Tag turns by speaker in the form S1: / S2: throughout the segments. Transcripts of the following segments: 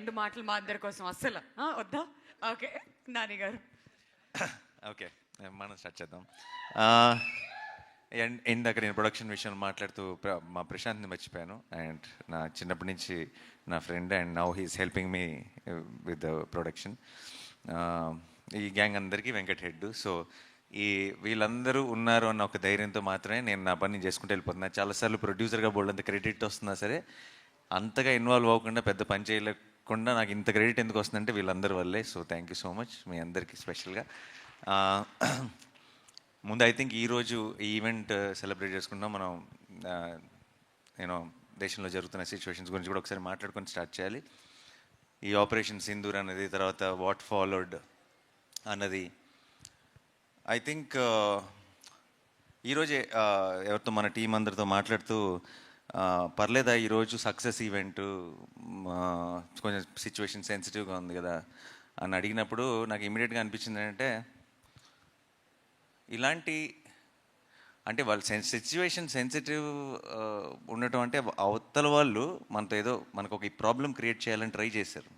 S1: 2 మాటలు మా అందరి కోసం అస్సలు వద్దా? ఓకే. నాని గారు.
S2: ఓకే, మనం స్టార్ట్ చేద్దాం. ఇందాక నేను ప్రొడక్షన్ విషయంలో మాట్లాడుతూ మా ప్రశాంత్ని మర్చిపోయాను. అండ్ నా చిన్నప్పటి నుంచి నా friend, and now he's helping me with the production. ఈ గ్యాంగ్ అందరికీ వెంకట్ హెడ్. సో ఈ వీళ్ళందరూ ఉన్నారు అన్న ఒక ధైర్యంతో మాత్రమే నేను నా పని చేసుకుంటూ వెళ్ళిపోతున్నా. చాలాసార్లు ప్రొడ్యూసర్గా బోల్డ్ క్రెడిట్ వస్తున్నా సరే అంతగా ఇన్వాల్వ్ అవ్వకుండా, పెద్ద పని చేయలేకుండా నాకు ఇంత క్రెడిట్ ఎందుకు వస్తుందంటే వీళ్ళందరి వల్లే. So thank you so much మీ అందరికీ స్పెషల్గా. ముందు ఐ థింక్ ఈరోజు ఈ ఈవెంట్ సెలబ్రేట్ చేసుకుంటాం. మనం నేను దేశంలో జరుగుతున్న సిచ్యువేషన్స్ గురించి కూడా ఒకసారి మాట్లాడుకొని స్టార్ట్ చేయాలి. ఈ ఆపరేషన్ సింధూర్ అన్నది, తర్వాత వాట్ ఫాలోడ్ అన్నది, ఐ థింక్ ఈరోజే ఎవరితో మన టీం అందరితో మాట్లాడుతూ పర్లేదా ఈరోజు సక్సెస్ ఈవెంట్, కొంచెం సిచ్యువేషన్ సెన్సిటివ్గా ఉంది కదా అని అడిగినప్పుడు నాకు ఇమీడియట్గా అనిపించింది ఏంటంటే, ఇలాంటి అంటే వాళ్ళు సిచ్యువేషన్ సెన్సిటివ్ ఉండటం అంటే అవతల వాళ్ళు మనతో ఏదో మనకు ఒక ప్రాబ్లం క్రియేట్ చేయాలని ట్రై చేశారు.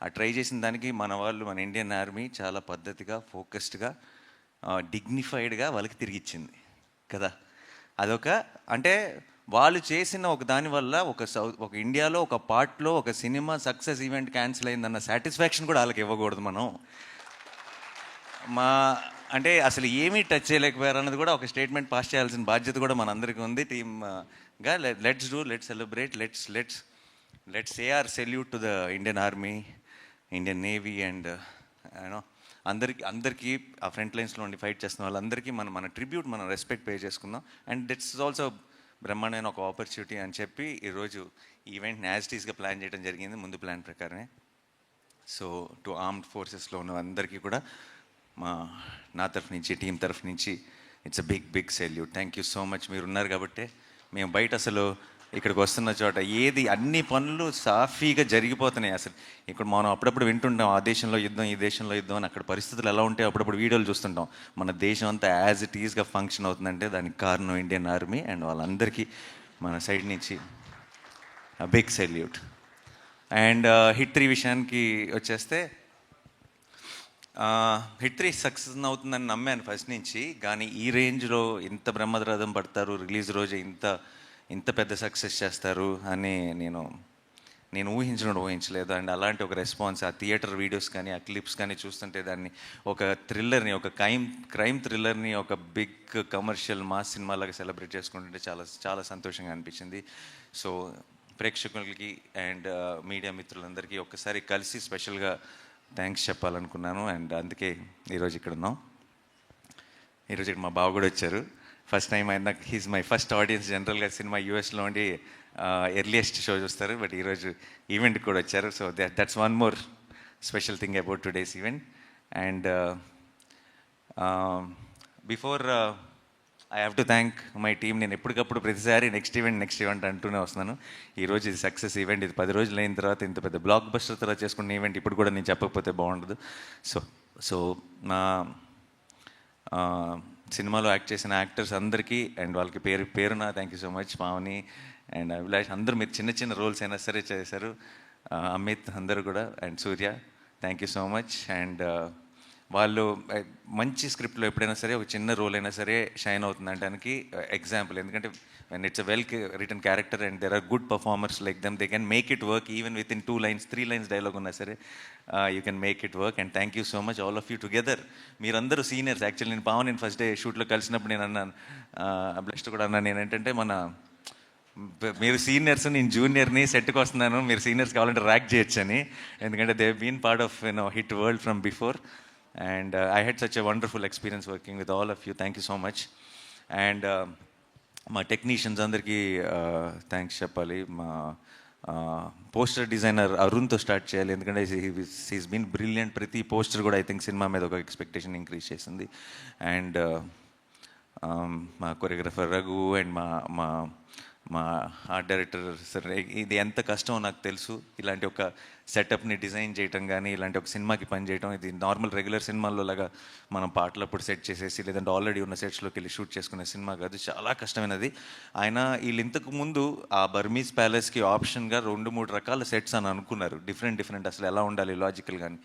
S2: ఆ ట్రై చేసిన దానికి మన వాళ్ళు, మన ఇండియన్ ఆర్మీ చాలా పద్ధతిగా, ఫోకస్డ్గా, డిగ్నిఫైడ్గా వాళ్ళకి తిరిగిచ్చింది కదా. అదొక అంటే వాళ్ళు చేసిన ఒక దానివల్ల ఒక ఇండియాలో ఒక పార్ట్లో ఒక సినిమా సక్సెస్ ఈవెంట్ క్యాన్సిల్ అయిందన్న సాటిస్ఫాక్షన్ కూడా వాళ్ళకి ఇవ్వకూడదు మనం. అంటే అసలు ఏమీ టచ్ చేయలేకపోయారు అన్నది కూడా ఒక స్టేట్మెంట్ పాస్ చేయాల్సిన బాధ్యత కూడా మనందరికీ ఉంది టీమ్గా. Let's celebrate, let's say our salute to the Indian Army, Indian Navy, and you know అందరికీ ఆ ఫ్రంట్ లైన్స్లో ఉండి ఫైట్ చేస్తున్న వాళ్ళందరికీ మన ట్రిబ్యూట్, మనం రెస్పెక్ట్ పే చేసుకుందాం. అండ్ దిట్స్ ఆల్సో బ్రహ్మాండమైన ఒక ఆపర్చునిటీ అని చెప్పి ఈరోజు ఈవెంట్ని యాజిటీస్గా ప్లాన్ చేయడం జరిగింది, ముందు ప్లాన్ ప్రకారమే. సో టు ఆర్మ్డ్ ఫోర్సెస్లో ఉన్న అందరికీ కూడా నా తరఫు నుంచి, టీం తరఫు నుంచి it's a big salute. Thank you so much. మీరు ఉన్నారు కాబట్టి మేము బయట అసలు ఇక్కడికి వస్తున్న చోట ఏది అన్ని పనులు సాఫీగా జరిగిపోతున్నాయి. అసలు ఇక్కడ మనం అప్పుడప్పుడు వింటుంటాం ఆ దేశంలో యుద్ధం, ఈ దేశంలో యుద్ధం అని. అక్కడ పరిస్థితులు ఎలా ఉంటాయి అప్పుడప్పుడు వీడియోలు చూస్తుంటాం. మన దేశం అంతా యాజ్ ఇట్ ఈజ్గా ఫంక్షన్ అవుతుందంటే దానికి కారణం ఇండియన్ ఆర్మీ. అండ్ వాళ్ళందరికీ మన సైడ్ నుంచి బిగ్ సెల్యూట్. అండ్ హిట్ 3 విషయానికి వచ్చేస్తే, హిట్ 3 సక్సెస్ అవుతుందని నమ్మాను ఫస్ట్ నుంచి. కానీ ఈ రేంజ్లో ఇంత బ్రహ్మరథం పడతారు, రిలీజ్ రోజు ఇంత పెద్ద సక్సెస్ చేస్తారు అని నేను ఊహించలేదు. అండ్ అలాంటి ఒక రెస్పాన్స్, ఆ థియేటర్ వీడియోస్ కానీ, ఆ క్లిప్స్ కానీ చూస్తుంటే దాన్ని ఒక థ్రిల్లర్ని, ఒక క్రైమ్ థ్రిల్లర్ని ఒక బిగ్ కమర్షియల్ మాస్ సినిమాలాగా సెలబ్రేట్ చేసుకుంటుంటే చాలా చాలా సంతోషంగా అనిపించింది. సో ప్రేక్షకులకి అండ్ మీడియా మిత్రులందరికీ ఒక్కసారి కలిసి స్పెషల్గా థ్యాంక్స్ చెప్పాలనుకున్నాను. అండ్ అందుకే ఈరోజు ఇక్కడ ఉన్నాం. ఈరోజు ఇక్కడ మా బావ కూడా వచ్చారు. ఫస్ట్ టైం ఆయన, హీజ్ మై ఫస్ట్ ఆడియన్స్. జనరల్గా సినిమా యూఎస్లో ఉండి ఎర్లియస్ట్ షో చూస్తారు, బట్ ఈరోజు ఈవెంట్కి కూడా వచ్చారు. So that's one more special thing about today's event. And before I have to thank my team. నేను ఎప్పటికప్పుడు ప్రతిసారి నెక్స్ట్ ఈవెంట్ అంటూనే వస్తున్నాను. ఈరోజు ఇది సక్సెస్ ఈవెంట్. ఇది 10 రోజులు అయిన తర్వాత ఇంత పెద్ద బ్లాక్ బస్టర్ తర్వాత చేసుకున్న ఈవెంట్ ఇప్పుడు కూడా నేను చెప్పకపోతే బాగుండదు. సో నా సినిమాలో యాక్ట్ చేసిన యాక్టర్స్ అందరికీ అండ్ వాళ్ళకి పేరున thank you so much. Pavani and Abhilash అందరూ మీరు చిన్న రోల్స్ అయినా సరే చేశారు. అమిత్ అందరూ కూడా, and Surya thank you so much. And వాళ్ళు మంచి స్క్రిప్ట్లో ఎప్పుడైనా సరే ఒక చిన్న రోల్ అయినా సరే షైన్ అవుతుంది అనడానికి ఎగ్జాంపుల్. ఎందుకంటే when it's a well written character and there are good performers like them, they can make it work even within 2 lines, 3 lines dialogue uన్నా సరే you can make it work. And thank you so much all of you together. మీరందరూ seniors. Actually నేను Pavan first day షూట్లో కలిసినప్పుడు నేను అన్నాను, blessed కూడా అన్నాను, నేను ఏంటంటే మీరు సీనియర్స్, నేను జూనియర్ని, సెట్కి వస్తున్నాను, మీరు సీనియర్స్ కావాలంటే ర్యాక్ చేయొచ్చు అని. ఎందుకంటే they been part of hit world from before. And I had such a wonderful experience working with all of you. Thank you so much. And మా టెక్నీషియన్స్ అందరికీ థ్యాంక్స్ చెప్పాలి. మా పోస్టర్ డిజైనర్ అరుణ్తో స్టార్ట్ చేయాలి, ఎందుకంటే he's been brilliant. ప్రతి poster కూడా I think cinema మీద ఒక ఎక్స్పెక్టేషన్ ఇంక్రీజ్ చేసింది. అండ్ మా కొరియోగ్రఫర్ రఘు అండ్ మా ఆర్ట్ డైరెక్టర్ సార్, ఇది ఎంత కష్టమో నాకు తెలుసు. ఇలాంటి ఒక సెటప్ని డిజైన్ చేయటం కానీ, ఇలాంటి ఒక సినిమాకి పని చేయటం, ఇది నార్మల్ రెగ్యులర్ సినిమాల్లో లాగా మనం పాటలు అప్పుడు సెట్ చేసేసి లేదంటే ఆల్రెడీ ఉన్న సెట్స్లోకి వెళ్ళి షూట్ చేసుకునే సినిమా కాదు, చాలా కష్టమైనది. ఆయన వీళ్ళు ఇంతకు ముందు ఆ బర్మీస్ ప్యాలెస్కి ఆప్షన్గా 2-3 రకాల సెట్స్ అని అనుకున్నారు, డిఫరెంట్ అసలు ఎలా ఉండాలి లాజికల్ కానీ.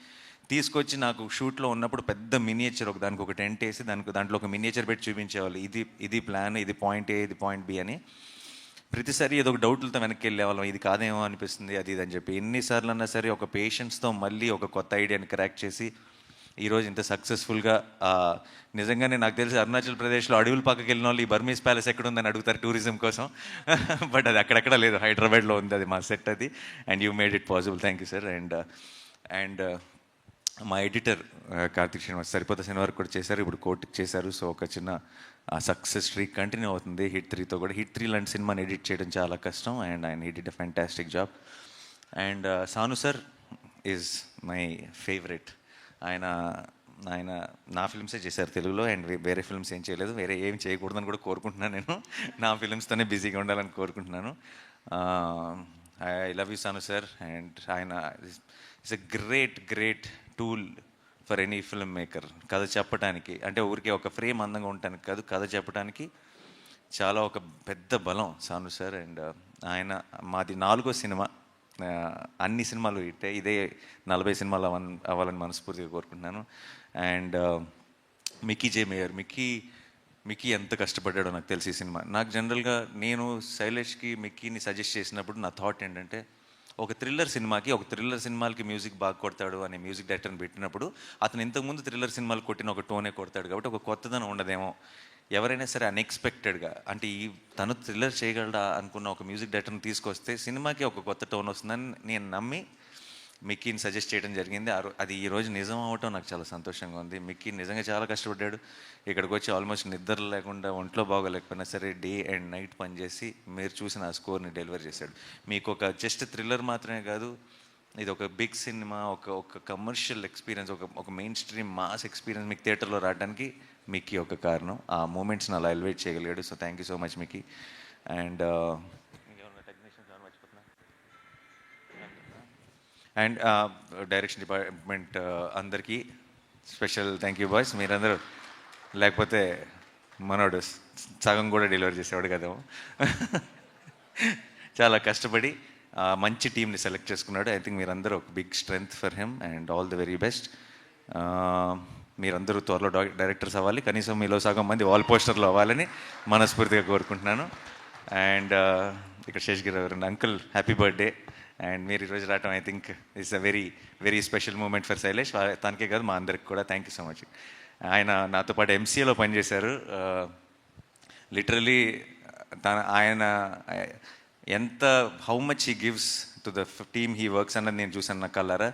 S2: తీసుకొచ్చి నాకు షూట్లో ఉన్నప్పుడు పెద్ద మినియేచర్ దానికి ఒక టెంట్ వేసి దాంట్లో ఒక మినియేచర్ పెట్టి చూపించేవాళ్ళు, ఇది ప్లాన్, ఇది పాయింట్ ఏ, ఇది పాయింట్ బి అని. ప్రతిసారి ఏదో ఒక డౌట్లతో వెనక్కి వెళ్ళేవాళ్ళం, ఇది కాదేమో అనిపిస్తుంది అది ఇది అని చెప్పి. ఎన్నిసార్లు అన్నా సరే ఒక పేషెన్స్తో మళ్ళీ ఒక కొత్త ఐడియాని క్రాక్ చేసి ఈరోజు ఇంత సక్సెస్ఫుల్గా, నిజంగానే నాకు తెలిసి అరుణాచల్ ప్రదేశ్లో అడవుల పక్కకి వెళ్ళిన వాళ్ళు ఈ బర్మీస్ ప్యాలెస్ ఎక్కడ ఉందని అడుగుతారు టూరిజం కోసం. బట్ అది అక్కడెక్కడ లేదు, హైదరాబాద్లో ఉంది అది మా సెట్ అది. And you made it possible, thank you sir. And మా ఎడిటర్ కార్తిక్ శ్రీనివాస్ సరిపోత సినిమా వరకు కూడా చేశారు, ఇప్పుడు కోర్టుకి చేశారు. సో ఒక చిన్న సక్సెస్ స్ట్రీక్ కంటిన్యూ అవుతుంది హిట్ 3తో కూడా. హిట్ 3 లాంటి సినిమాని ఎడిట్ చేయడం చాలా కష్టం, అండ్ ఆయన did a fantastic job. And Sanu sir is my favourite. ఆయన నా ఫిల్మ్సే చేశారు తెలుగులో, అండ్ వేరే ఫిల్మ్స్ ఏం చేయలేదు, వేరే ఏం చేయకూడదని కూడా కోరుకుంటున్నాను నేను. నా ఫిల్మ్స్తోనే బిజీగా ఉండాలని కోరుకుంటున్నాను. I love you Sanu sir. And ఆయన it's a great tool for any film maker. కథ చెప్పడానికి అంటే ఊరికే ఒక ఫ్రేమ్ అందంగా ఉండటానికి కాదు, కథ చెప్పడానికి చాలా ఒక పెద్ద బలం సాను సార్. అండ్ ఆయన మాది 4వ సినిమా, అన్ని సినిమాలు ఇదే 40 సినిమాలు అవ్వాలని మనస్ఫూర్తిగా కోరుకుంటున్నాను. And Mickey J mayor, Mickey ఎంత కష్టపడ్డాడో నాకు తెలిసి ఈ సినిమా. నాకు జనరల్గా నేను శైలేష్కి మిక్కీని సజెస్ట్ చేసినప్పుడు నా థాట్ ఏంటంటే, ఒక థ్రిల్లర్ సినిమాలకి మ్యూజిక్ బాగా కొడతాడు అనే మ్యూజిక్ డైరెక్టర్ని పెట్టినప్పుడు అతను ఇంతకుముందు థ్రిల్లర్ సినిమాలు కొట్టిన ఒక టోనే కొడతాడు కాబట్టి ఒక కొత్తదనం ఉండదేమో. ఎవరైనా సరే అన్ఎక్స్పెక్టెడ్గా అంటే తను థ్రిల్లర్ చేయగలడా అనుకున్న ఒక మ్యూజిక్ డైరెక్టర్ని తీసుకొస్తే సినిమాకి ఒక కొత్త టోన్ వస్తుందని నేను నమ్మి మిక్కీని సజెస్ట్ చేయడం జరిగింది. అది ఈరోజు నిజం అవటం నాకు చాలా సంతోషంగా ఉంది. మిక్కీ నిజంగా చాలా కష్టపడ్డాడు. ఇక్కడికి వచ్చి ఆల్మోస్ట్ నిద్ర లేకుండా, ఒంట్లో బాగోలేకపోయినా సరే డే అండ్ నైట్ పనిచేసి మీరు చూసిన ఆ స్కోర్ని డెలివర్ చేశాడు. మీకు ఒక జస్ట్ థ్రిల్లర్ మాత్రమే కాదు, ఇది ఒక బిగ్ సినిమా, ఒక కమర్షియల్ ఎక్స్పీరియన్స్, ఒక మెయిన్ స్ట్రీమ్ మాస్ ఎక్స్పీరియన్స్ మీకు థియేటర్లో రావడానికి మిక్కీ ఒక కారణం. ఆ మూమెంట్స్ని అలా ఎలివేట్ చేయగలిగాడు. So thank you so much Mickey. And and direction department అందరికీ స్పెషల్ థ్యాంక్ యూ బాయ్స్. మీరందరూ లేకపోతే మనోడు సగం కూడా డెలివరీ చేసేవాడు కదేమో. చాలా కష్టపడి మంచి టీంని సెలెక్ట్ చేసుకున్నాడు. ఐ థింక్ మీరందరూ ఒక big strength for him and all the very best. మీరందరూ త్వరలో డైరెక్టర్స్ అవ్వాలి, కనీసం మీలో సగం మంది వాల్ పోస్టర్లో అవ్వాలని మనస్ఫూర్తిగా కోరుకుంటున్నాను. అండ్ ఇక్కడ శేషగిరి గారు అంకుల్ హ్యాపీ బర్త్డే. అండ్ మీరు ఈరోజు రావటం I think it's a very special moment for Shailesh. తనకే కాదు మా అందరికి కూడా థ్యాంక్ యూ సో మచ్. ఆయన నాతో పాటు ఎంసీఏలో పనిచేశారు. లిటరలీ ఆయన how much he gives to the team he works అన్నది నేను చూశాను నా కళ్ళారా.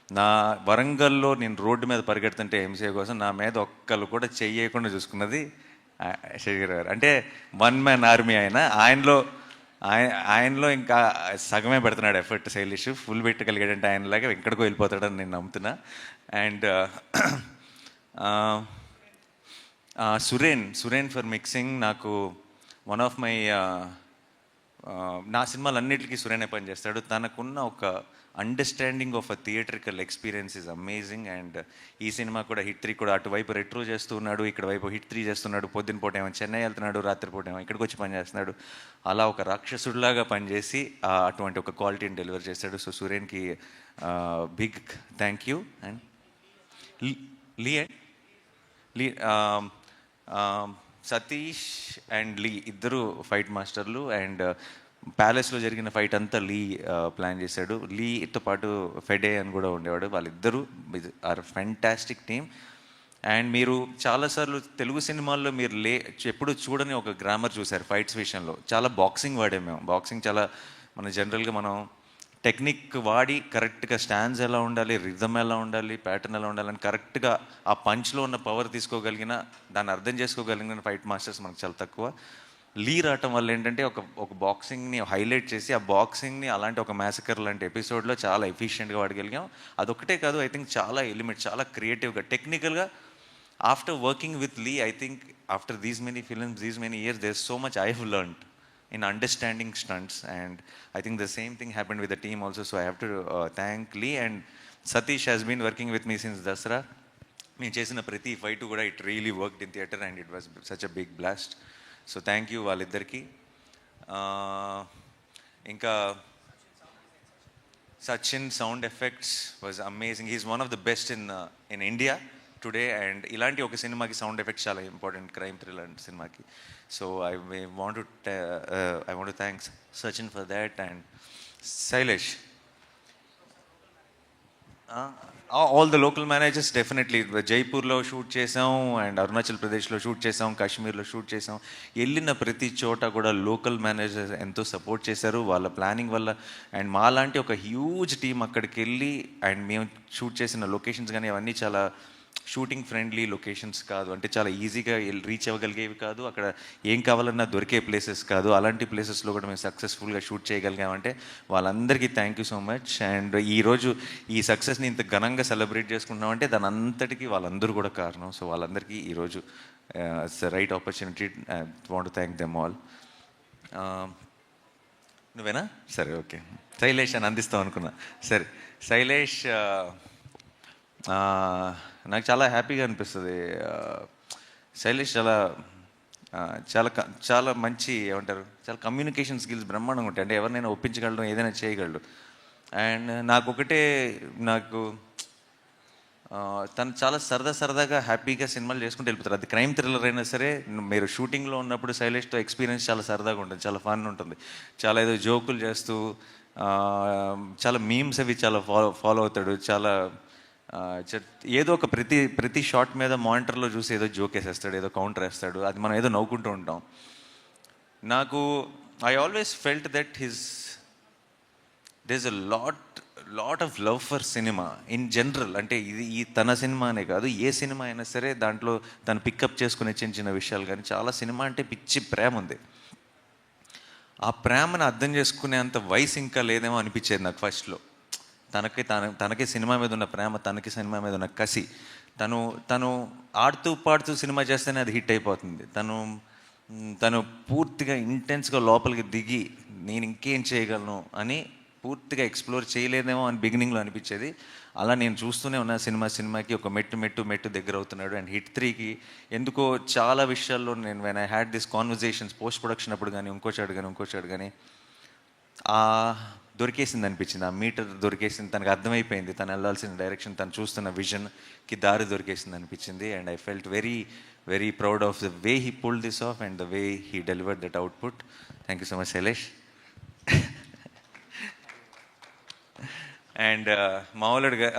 S2: నా వరంగల్లో నేను రోడ్డు మీద పరిగెడుతుంటే ఎంసీఏ కోసం నా మీద ఒక్కళ్ళు కూడా చెయ్యకుండా చూసుకున్నది శేషగిరి గారు. అంటే 1 మ్యాన్ ఆర్మీ ఆయనలో ఇంకా సగమే పెడుతున్నాడు ఎఫర్ట్ శైలేష్. ఫుల్ పెట్టగలిగాడంటే ఆయనలాగా ఎక్కడికో వెళ్ళిపోతాడని నేను నమ్ముతున్నా. And Suren for mixing. నాకు వన్ ఆఫ్ మై నా సినిమాలన్నిటికీ సురేనే పనిచేస్తాడు. తనకున్న ఒక understanding of a theatrical experience is amazing. And ఈ సినిమా కూడా హిట్ 3 కూడా అటువైపు రెట్రో చేస్తున్నాడు, ఇక్కడ వైపు హిట్ 3 చేస్తున్నాడు. పొద్దున పూట ఏమో చెన్నై వెళ్తున్నాడు, రాత్రిపూట ఏమో ఇక్కడికి వచ్చి పనిచేస్తున్నాడు. అలా ఒక రాక్షసుడిలాగా పనిచేసి అటువంటి ఒక క్వాలిటీని డెలివర్ చేశాడు. సో సురేన్కి బిగ్ థ్యాంక్ యూ. అండ్ లీ సతీష్ అండ్ లీ ఇద్దరు ఫైట్ మాస్టర్లు. అండ్ ప్యాలెస్లో జరిగిన ఫైట్ అంతా లీ ప్లాన్ చేశాడు. లీతో పాటు ఫెడే అని కూడా ఉండేవాడు. వాళ్ళిద్దరూ ఆర్ ఫ్యాంటాస్టిక్ టీమ్. అండ్ మీరు చాలాసార్లు తెలుగు సినిమాల్లో మీరు ఎప్పుడు చూడని ఒక గ్రామర్ చూశారు ఫైట్స్ విషయంలో. చాలా బాక్సింగ్ వాడాం మేము. బాక్సింగ్ చాలా జనరల్గా మనం టెక్నిక్ వాడి కరెక్ట్గా స్టాండ్స్ ఎలా ఉండాలి, రిథమ్ ఎలా ఉండాలి, ప్యాటర్న్ ఎలా ఉండాలని కరెక్ట్గా ఆ పంచ్లో ఉన్న పవర్ తీసుకోగలిగిన, దాన్ని అర్థం చేసుకోగలిగిన ఫైట్ మాస్టర్స్ మనకు చాలా తక్కువ. లీ రావటం వల్ల ఏంటంటే ఒక బాక్సింగ్ని హైలైట్ చేసి ఆ బాక్సింగ్ని అలాంటి ఒక మ్యాసకర్ లాంటి ఎపిసోడ్లో చాలా ఎఫిషియెంట్గా వాడగలిగాం. అదొక్కటే కాదు, ఐ థింక్ చాలా ఎలిమెంట్, చాలా క్రియేటివ్గా, టెక్నికల్గా. After working with Lee, I think after these many films, these many years, there so much I have learned in understanding stunts, and I think the same thing happened with the team also. So I have to thank Lee, and Satish has been working with me since Dasra. మేము చేసిన ప్రతి fight కూడా it really worked in theatre and it was such a big blast. So thank you వాళ్ళిద్దరికీ. ఇంకా Sachin sound effects was amazing. He's one of the best in India today. And ఇలాంటి ఒక సినిమాకి sound effects చాలా important, crime thriller సినిమాకి. So I want to thank Sachin for that. And Shailesh, all the local managers definitely. జైపూర్లో shoot చేసాం, and Arunachal ప్రదేశ్లో shoot చేసాం, కాశ్మీర్లో షూట్ చేసాం. వెళ్ళిన ప్రతి చోట కూడా లోకల్ మేనేజర్స్ ఎంతో సపోర్ట్ చేశారు వాళ్ళ ప్లానింగ్ వల్ల. అండ్ మాలాంటి ఒక హ్యూజ్ టీం అక్కడికి వెళ్ళి, అండ్ మేము షూట్ చేసిన లొకేషన్స్ కానీ అవన్నీ చాలా షూటింగ్ ఫ్రెండ్లీ లొకేషన్స్ కాదు, అంటే చాలా ఈజీగా రీచ్ అవ్వగలిగేవి కాదు, అక్కడ ఏం కావాలన్నా దొరికే ప్లేసెస్ కాదు. అలాంటి ప్లేసెస్లో కూడా మేము సక్సెస్ఫుల్గా షూట్ చేయగలిగామంటే వాళ్ళందరికీ thank you so much. And ఈరోజు ఈ సక్సెస్ని ఇంత ఘనంగా సెలబ్రేట్ చేసుకుంటున్నామంటే దాని అంతటికీ వాళ్ళందరూ కూడా కారణం. సో వాళ్ళందరికీ ఈరోజు it's the right opportunity. I want to thank them all. నువ్వేనా? సరే, ఓకే. శైలేష్ అని అందిస్తాం అనుకున్నా. సరే, శైలేష్ నాకు చాలా హ్యాపీగా అనిపిస్తుంది. శైలేష్ చాలా చాలా మంచి, ఏమంటారు, చాలా కమ్యూనికేషన్ స్కిల్స్ బ్రహ్మాండంగా ఉంటాయి. అంటే ఎవరినైనా ఒప్పించగలడు, ఏదైనా చేయగలడు. అండ్ నాకు తను చాలా సరదాగా హ్యాపీగా సినిమాలు చేసుకుంటూ వెళ్ళిపోతారు. అది క్రైమ్ థ్రిల్లర్ అయినా సరే, మీరు షూటింగ్లో ఉన్నప్పుడు శైలేష్తో ఎక్స్పీరియన్స్ చాలా సరదాగా ఉంటుంది, చాలా ఫన్ ఉంటుంది. చాలా ఏదో జోకులు చేస్తూ చాలా మీమ్స్ అవి చాలా ఫాలో అవుతాడు. చాలా ఏదో ఒక ప్రతి షాట్ మీద మానిటర్లో చూసి ఏదో జోక్ వేసేస్తాడు, ఏదో కౌంటర్ వేస్తాడు. అది మనం ఏదో నవ్వుకుంటూ ఉంటాం. I always felt that there's a lot of love for cinema in general. అంటే ఈ తన సినిమా అనే కాదు, ఏ సినిమా అయినా సరే దాంట్లో తను పికప్ చేసుకునే చిన్న విషయాలు కానీ చాలా సినిమా అంటే పిచ్చి ప్రేమ ఉంది. ఆ ప్రేమను అర్థం చేసుకునేంత వయసు ఇంకా లేదేమో అనిపించేది నాకు ఫస్ట్లో. తనకి సినిమా మీద ఉన్న ప్రేమ, తనకి సినిమా మీద ఉన్న కసి, తను ఆడుతూ పాడుతూ సినిమా చేస్తేనే అది హిట్ అయిపోతుంది. తను పూర్తిగా ఇంటెన్స్గా లోపలికి దిగి నేను ఇంకేం చేయగలను అని పూర్తిగా ఎక్స్ప్లోర్ చేయలేదేమో అని బిగినింగ్లో అనిపించేది. అలా నేను చూస్తూనే ఉన్న సినిమాకి ఒక మెట్టు దగ్గర అవుతున్నాడు. అండ్ హిట్ 3కి ఎందుకో చాలా విషయాల్లో నేను when I had this conversations post production అప్పుడు కానీ ఇంకోచాడు కానీ దొరికేసింది అనిపించింది. ఆ మీటర్ దొరికేసింది, తనకు అర్థమైపోయింది తను వెళ్ళాల్సిన డైరెక్షన్, తను చూస్తున్న విజన్కి దారి దొరికేసింది అనిపించింది. And I felt very very proud of the way he pulled this of and the way he delivered that output. Thank you so much Shailesh. And మామూలుగా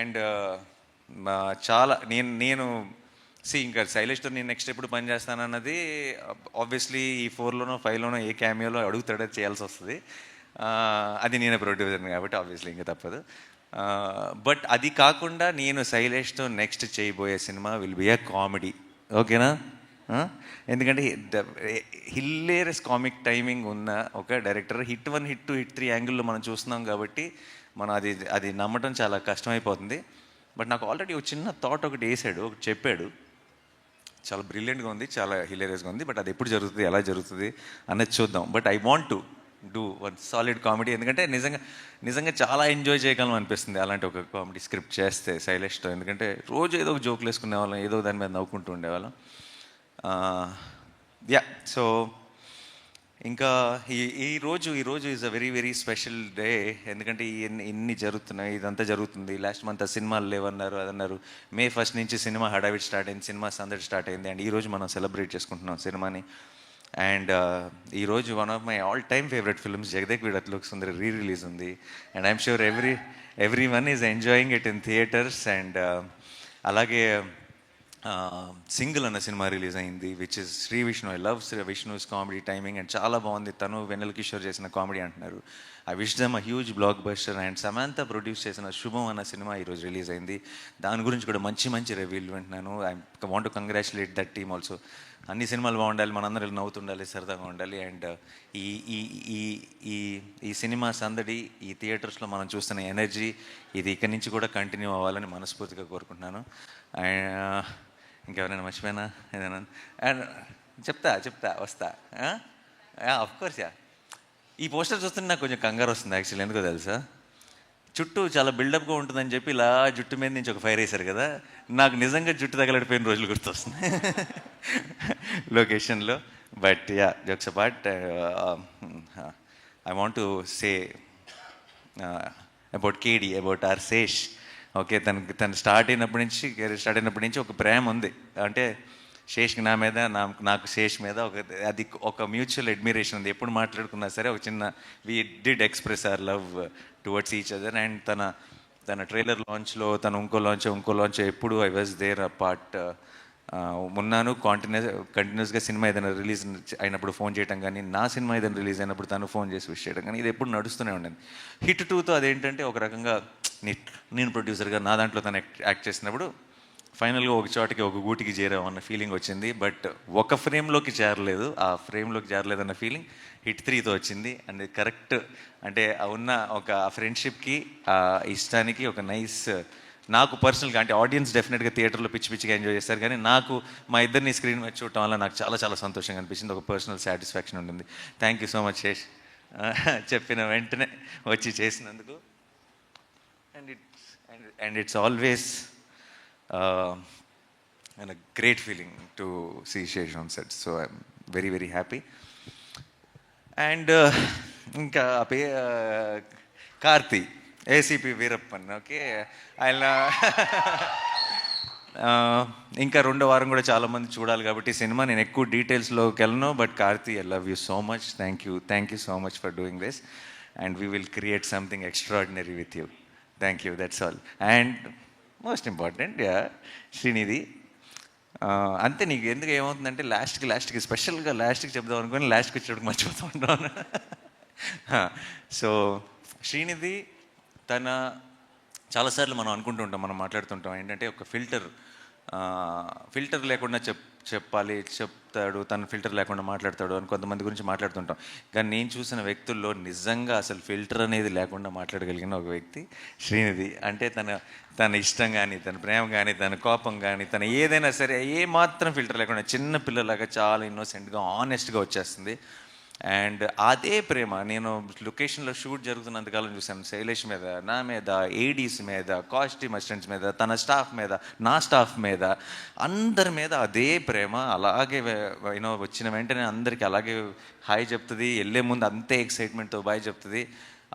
S2: అండ్ చాలా నేను ఇంకా శైలేష్తో నేను నెక్స్ట్ ఎప్పుడు పని చేస్తానన్నది ఆబ్వియస్లీ ఈ 4లోనో 5లోనో ఏ క్యామియోలో అడుగుతాడో చేయాల్సి వస్తుంది. అది నేనే ప్రొడ్యూసర్ని కాబట్టి ఆబ్వియస్లీ ఇంకా తప్పదు. బట్ అది కాకుండా నేను శైలేష్తో నెక్స్ట్ చేయబోయే cinema will be A comedy. ఓకేనా? ఎందుకంటే హిల్లేరియస్ కామిక్ టైమింగ్ ఉన్న ఒక డైరెక్టర్. హిట్ 1, హిట్ 2, హిట్ 3 యాంగిల్లో మనం చూస్తున్నాం కాబట్టి మనం అది నమ్మటం చాలా కష్టమైపోతుంది. బట్ నాకు ఆల్రెడీ ఒక చిన్న థాట్ ఒకటి చెప్పాడు. చాలా బ్రిలియంట్గా ఉంది, చాలా హిలేరియస్గా ఉంది. బట్ అది ఎప్పుడు జరుగుతుంది, ఎలా జరుగుతుంది అన్నది చూద్దాం. But I want to do one solid comedy. ఎందుకంటే నిజంగా చాలా ఎంజాయ్ చేయగలం అనిపిస్తుంది అలాంటి ఒక కామెడీ స్క్రిప్ట్ చేస్తే శైలేష్తో. ఎందుకంటే రోజు ఏదో ఒక జోకులు వేసుకునే వాళ్ళం, ఏదో దాని మీద నవ్వుకుంటూ ఉండేవాళ్ళం. సో ఇంకా ఈరోజు is a very very special day. ఎందుకంటే ఇన్ని జరుగుతున్నాయి, ఇదంతా జరుగుతుంది. లాస్ట్ మంత్ ఆ సినిమాలు లేవన్నారు, అదన్నారు. May 1 నుంచి సినిమా హడావిడి స్టార్ట్ అయింది, సినిమా సందడి స్టార్ట్ అయింది. అండ్ ఈరోజు మనం సెలబ్రేట్ చేసుకుంటున్నాం సినిమాని. అండ్ ఈరోజు one of my all time favourite films Jagadeka Veerudu Athiloka Sundari release ఉంది. And I'm sure everyone is enjoying it in theatres. And అలాగే సింగిల్ అన్న సినిమా రిలీజ్ అయింది, which is Sri Vishnu. I love Sri Vishnu's comedy timing and చాలా బాగుంది. తను వెన్నెల కిషోర్ చేసిన కామెడీ అంటున్నారు. I wish them a huge blockbuster. And Samantha produce చేసిన శుభం అన్న సినిమా ఈరోజు రిలీజ్ అయింది. దాని గురించి కూడా మంచి రివ్యూలు వింటున్నాను. I want to congratulate that team also. అన్ని సినిమాలు బాగుండాలి, మనందరూ నవ్వుతుండాలి, సరదాగా ఉండాలి. అండ్ ఈ సినిమా సందడి, ఈ థియేటర్స్లో మనం చూస్తున్న ఎనర్జీ, ఇది ఇక్కడి నుంచి కూడా కంటిన్యూ అవ్వాలని మనస్ఫూర్తిగా కోరుకుంటున్నాను. ఇంకెవరైనా మర్చిపోయినా ఏదైనా? అండ్ చెప్తా వస్తా. Course yeah. ఈ పోస్టర్ చూస్తుంటే నాకు కొంచెం కంగారు వస్తుంది యాక్చువల్లీ, ఎందుకో తెలుసా? చుట్టూ చాలా బిల్డప్గా ఉంటుందని చెప్పి ఇలా జుట్టు మీద నుంచి ఒక ఫైర్ వేశారు కదా, నాకు నిజంగా జుట్టు తగలడిపోయిన రోజులు గుర్తొస్తున్నాయి లొకేషన్లో. But yeah, jokes apart, I want to say about KD, about our Sesh. Okay, తను స్టార్ట్ అయినప్పటి నుంచి ఒక ప్రేమ ఉంది. అంటే శేష్కి నా మీద, నాకు శేష్ మీద ఒక మ్యూచువల్ అడ్మిరేషన్ ఉంది. ఎప్పుడు మాట్లాడుకున్నా సరే ఒక చిన్న we did express our love towards each other. And తన ట్రైలర్ లాంచ్లో, తన ఇంకో లాంచ్ ఎప్పుడు I was there a part ఉన్నాను. కంటిన్యూస్గా సినిమా ఏదైనా రిలీజ్ అయినప్పుడు ఫోన్ చేయడం కానీ, నా సినిమా ఏదైనా రిలీజ్ అయినప్పుడు తను ఫోన్ చేసి విష్ చేయడం కానీ, ఇది ఎప్పుడు నడుస్తూనే ఉండేది. హిట్ 2తో అదేంటంటే ఒక రకంగా నేను ప్రొడ్యూసర్గా నా దాంట్లో తను యాక్ట్ చేసినప్పుడు ఫైనల్గా ఒక చోటికి, ఒక గూటికి చేరామన్న ఫీలింగ్ వచ్చింది. బట్ ఒక ఫ్రేమ్లోకి చేరలేదు, ఆ ఫ్రేమ్లోకి చేరలేదన్న ఫీలింగ్ హిట్ 3తో వచ్చింది. అండ్ కరెక్ట్ అంటే ఉన్న ఒక ఫ్రెండ్షిప్కి, ఆ ఇష్టానికి ఒక నైస్, నాకు పర్సనల్గా అంటే ఆడియన్స్ డెఫినెట్గా థియేటర్లో పిచ్చిగా ఎంజాయ్ చేస్తారు, కానీ నాకు మా ఇద్దరిని స్క్రీన్ మీద చూడటం వల్ల నాకు చాలా చాలా సంతోషంగా అనిపించింది. ఒక పర్సనల్ సాటిస్ఫాక్షన్ ఉంటుంది. Thank you so much Sesh, చెప్పిన వెంటనే వచ్చి చేసినందుకు. And it's always and a great feeling to see Shesh on set, so I'm very very happy. And ఇంకా కార్తీ, ఏసీపీ వీరప్పన్. ఓకే, ఆయన ఇంకా 2వ వారం కూడా చాలామంది చూడాలి కాబట్టి సినిమా నేను ఎక్కువ డీటెయిల్స్లోకి వెళ్ళను. But Karthi, I love you so much. Thank you so much for doing this, and we will create something extraordinary with you. Thank you, that's all. And most important, Srinidhi. అంతే, నీకు ఎందుకు ఏమవుతుందంటే లాస్ట్కి స్పెషల్గా లాస్ట్కి చెప్దాం అనుకుని లాస్ట్కి వచ్చేటప్పుడు మర్చిపోతూ ఉంటాను. సో శ్రీనిధి తన చాలాసార్లు మనం అనుకుంటుంటాం, మనం మాట్లాడుతుంటాం ఏంటంటే ఒక ఫిల్టర్ లేకుండా చెప్తాడు, తను ఫిల్టర్ లేకుండా మాట్లాడతాడు అని కొంతమంది గురించి మాట్లాడుతుంటాం. కానీ నేను చూసిన వ్యక్తుల్లో నిజంగా అసలు ఫిల్టర్ అనేది లేకుండా మాట్లాడగలిగిన ఒక వ్యక్తి శ్రీనిధి. అంటే తన ఇష్టం కానీ, తన ప్రేమ కానీ, తన కోపం కానీ, తన ఏదైనా సరే ఏ మాత్రం ఫిల్టర్ లేకుండా చిన్న పిల్లలాగా చాలా ఇన్నోసెంట్గా ఆనెస్ట్గా వచ్చేస్తుంది. అండ్ అదే ప్రేమ నేను లొకేషన్లో షూట్ జరుగుతున్నంతకాలం చూశాను. శైలేష్ మీద, నా మీద, ఏడీస్ మీద, కాస్ట్యూమ్ అసిస్టెంట్స్ మీద, తన స్టాఫ్ మీద, నా స్టాఫ్ మీద, అందరి మీద అదే ప్రేమ. అలాగే వచ్చిన వెంటనే అందరికీ అలాగే హాయ్ చెప్తుంది, వెళ్ళే ముందు అంతే ఎక్సైట్మెంట్తో బాయ్ చెప్తుంది.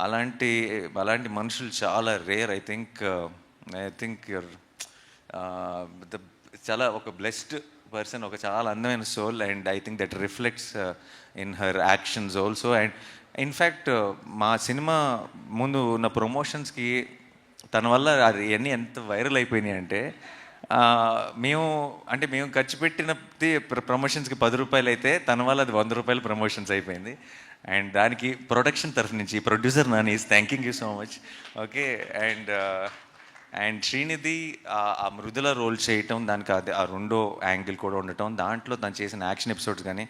S2: అలాంటి మనుషులు చాలా రేర్. ఐ థింక్ యూర్ చాలా ఒక బ్లెస్డ్ పర్సన్, ఒక చాలా అందమైన soul. And I think that reflects in her actions also. And in fact మా సినిమా ముందు ఉన్న ప్రమోషన్స్కి తన వల్ల అది అన్నీ ఎంత వైరల్ అయిపోయినాయి అంటే, మేము ఖర్చు పెట్టినది ప్రమోషన్స్కి 10 రూపాయలు అయితే తన వల్ల అది 100 రూపాయలు ప్రమోషన్స్ అయిపోయింది. అండ్ దానికి ప్రొడక్షన్ తరఫు నుంచి producer Nani is thanking you so much. Okay, and Srinidhi ఆ మృదుల రోల్ చేయటం, దానికి అది ఆ 2వ యాంగిల్ కూడా ఉండటం, దాంట్లో తను చేసిన యాక్షన్ ఎపిసోడ్స్ కానీ,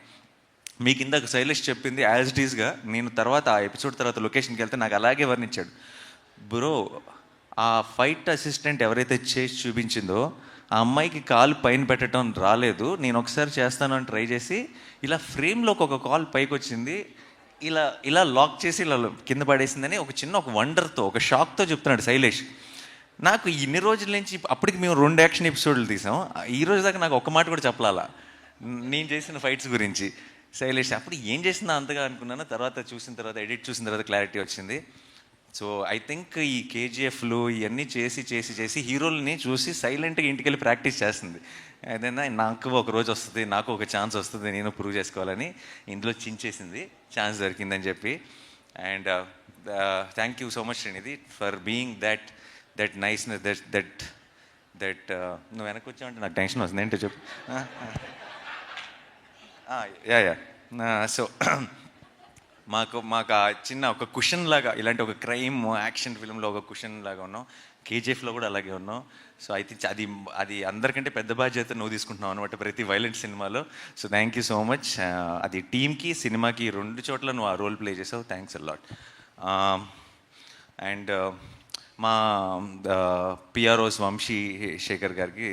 S2: మీకు ఇందాక శైలేష్ చెప్పింది యాజ్ ఇట్ ఈస్గా నేను తర్వాత ఆ ఎపిసోడ్ తర్వాత లొకేషన్కి వెళ్తే నాకు అలాగే వర్ణించాడు. బ్రో, ఆ ఫైట్ అసిస్టెంట్ ఎవరైతే చేసి చూపించిందో ఆ అమ్మాయికి కాలు పైన పెట్టడం రాలేదు, నేను ఒకసారి చేస్తాను అని ట్రై చేసి ఇలా ఫ్రేమ్లోకి ఒక కాల్ పైకి వచ్చింది, ఇలా లాక్ చేసి ఇలా కింద పడేసిందని ఒక వండర్తో, ఒక షాక్తో చెప్తున్నాడు శైలేష్. నాకు ఇన్ని రోజుల నుంచి, అప్పటికి మేము 2 యాక్షన్ ఎపిసోడ్లు తీసాం, ఈ రోజు దాకా నాకు ఒక మాట కూడా చెప్పాలా నేను చేసిన ఫైట్స్ గురించి. శైలేష్ అప్పుడు ఏం చేసిందా అంతగా అనుకున్నాను, ఎడిట్ చూసిన తర్వాత క్లారిటీ వచ్చింది. సో ఐ థింక్ ఈ కేజీఎఫ్లు ఇవన్నీ చేసి హీరోలని చూసి సైలెంట్గా ఇంటికి వెళ్ళి ప్రాక్టీస్ చేస్తుంది. ఏదైనా నాకు ఒక రోజు వస్తుంది, నాకు ఒక ఛాన్స్ వస్తుంది, నేను ప్రూవ్ చేసుకోవాలని ఇందులో చించేసింది, ఛాన్స్ దొరికిందని చెప్పి. And thank you so much Srinidhi for being that niceness, that నువ్వు వెనక్కి వచ్చావంటే నాకు టెన్షన్ వస్తుంది. ఏంటో చెప్పు. యా సో మాకు ఆ చిన్న ఒక కుషన్ లాగా, ఇలాంటి ఒక క్రైమ్ యాక్షన్ ఫిల్మ్లో ఒక కుషన్ లాగా ఉన్నాం, కేజీఎఫ్లో కూడా అలాగే ఉన్నాం. సో ఐ థింక్ అది అందరికంటే పెద్ద బాధ్యత నువ్వు తీసుకుంటున్నావు అనమాట ప్రతి వైలెంట్ సినిమాలో. So thank you so much. అది టీమ్కి, సినిమాకి 2 చోట్ల నువ్వు ఆ రోల్ ప్లే చేసావు. Thanks a lot. అండ్ మా పిఆర్ఓస్ వంశీ శేఖర్ గారికి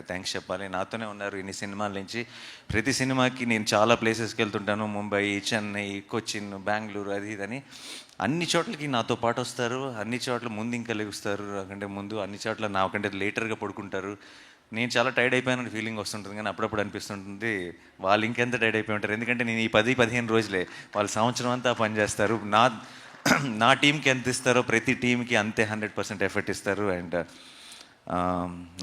S2: థ్యాంక్స్ చెప్పాలి. నాతోనే ఉన్నారు ఇన్ని సినిమాల నుంచి. ప్రతి సినిమాకి నేను చాలా ప్లేసెస్కి వెళ్తుంటాను, ముంబై, చెన్నై, కొచ్చిన్, బెంగళూరు, అది ఇదని. అన్ని చోట్లకి నాతో పాటు వస్తారు, అన్ని చోట్ల ముందు ఇంకా లెగుస్తారు, నాకంటే ముందు అన్ని చోట్ల నాకంటే లేటర్గా పడుకుంటారు. నేను చాలా టైర్డ్ అయిపోయానని ఫీలింగ్ వస్తుంటుంది, కానీ అప్పుడప్పుడు అనిపిస్తుంటుంది వాళ్ళు ఇంకెంత టైర్డ్ అయిపోయి ఉంటారు. ఎందుకంటే నేను ఈ 10-15 రోజులే, వాళ్ళు సంవత్సరం అంతా పనిచేస్తారు. నా టీంకి ఎంత ఇస్తారో ప్రతి టీంకి అంతే 100% ఎఫర్ట్ ఇస్తారు. అండ్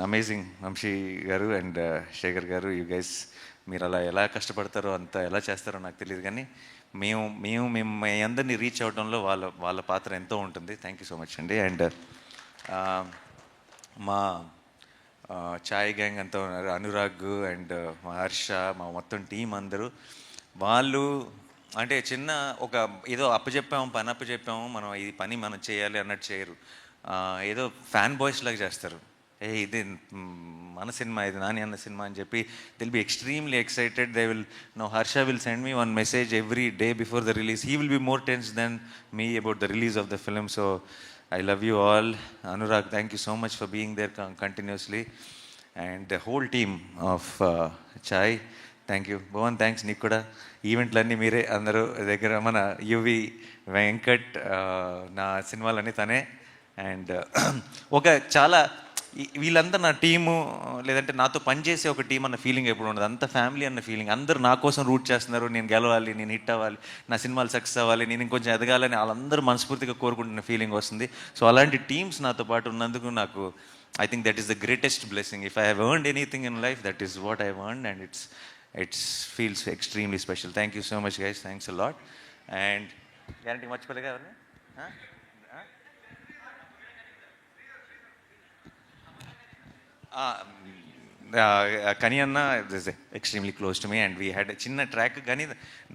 S2: అమేజింగ్ వంశీ గారు అండ్ శేఖర్ గారు, యూ గైస్, మీరు అలా ఎలా కష్టపడతారో అంత ఎలా చేస్తారో నాకు తెలియదు, కానీ మేము మీ అందరినీ రీచ్ అవ్వడంలో వాళ్ళ పాత్ర ఎంతో ఉంటుంది. థ్యాంక్ యూ సో మచ్ అండి. అండ్ మా ఛాయ్ గ్యాంగ్ అంతా ఉన్నారు, అనురాగ్ అండ్ మా హర్ష, మా మొత్తం టీం అందరూ. వాళ్ళు అంటే చిన్న ఒక ఏదో పని అప్పచెప్పాము, మనం ఈ పని మనం చేయాలి అన్నట్టు చేయరు. ఏదో ఫ్యాన్ బాయ్స్ లాగా చేస్తారు. ఇది మన సినిమా, ఇది నాని అన్న సినిమా అని చెప్పి they'll be extremely excited. They will know Harsha will send me one message every day before the release. He will be more tense than me about the release of the film. So I love you all. Anurag, thank you so much for being there continuously. And the whole team of Chai, thank you. Bhavan, thanks నీకు కూడా. ఈవెంట్లన్నీ మీరే అందరూ దగ్గర, మన UV Venkat, నా సినిమాలన్నీ తనే. And ఒక చాలా వీళ్ళంతా నా టీము, లేదంటే నాతో పనిచేసే ఒక టీం అన్న ఫీలింగ్ ఎప్పుడు ఉండదు. అంత ఫ్యామిలీ అన్న ఫీలింగ్. అందరూ నా కోసం రూట్ చేస్తున్నారు, నేను గెలవాలి, నేను హిట్ అవ్వాలి, నా సినిమాలు సక్సెస్ అవ్వాలి, నేను ఇంకొంచెం ఎదగాలని వాళ్ళందరూ మనస్ఫూర్తిగా కోరుకుంటున్న ఫీలింగ్ వస్తుంది. సో అలాంటి టీమ్స్ నాతో పాటు ఉన్నందుకు నాకు I think that is the greatest blessing. If I have earned anything in life, that is what I have earned, and it feels extremely special. Thank you so much, guys. Thanks a lot. And guarantee much palega avarni? కని అన్న is extremely close to me, and we had చిన్న track. కానీ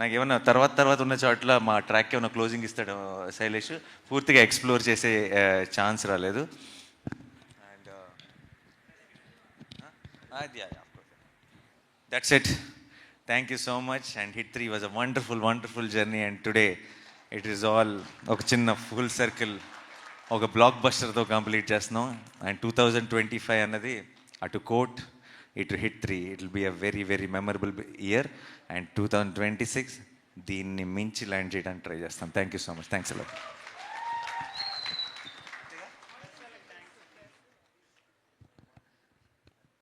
S2: నాకు ఏమన్నా తర్వాత ఉన్న చోట్ల మా ట్రాక్ ఏమైనా క్లోజింగ్ ఇస్తాడు శైలేష్, పూర్తిగా ఎక్స్ప్లోర్ చేసే ఛాన్స్ రాలేదు. That's it. Thank you so much. And Hit 3 was a wonderful journey, and today it is all oka chinna full circle, oka blockbuster tho complete chestunam. And 2025 annadi atu court, itu Hit 3, it will be a very memorable year. And 2026 దీన్ని మించి land చేయడానికి try చేస్తాం. Thank you so much. Thanks a lot.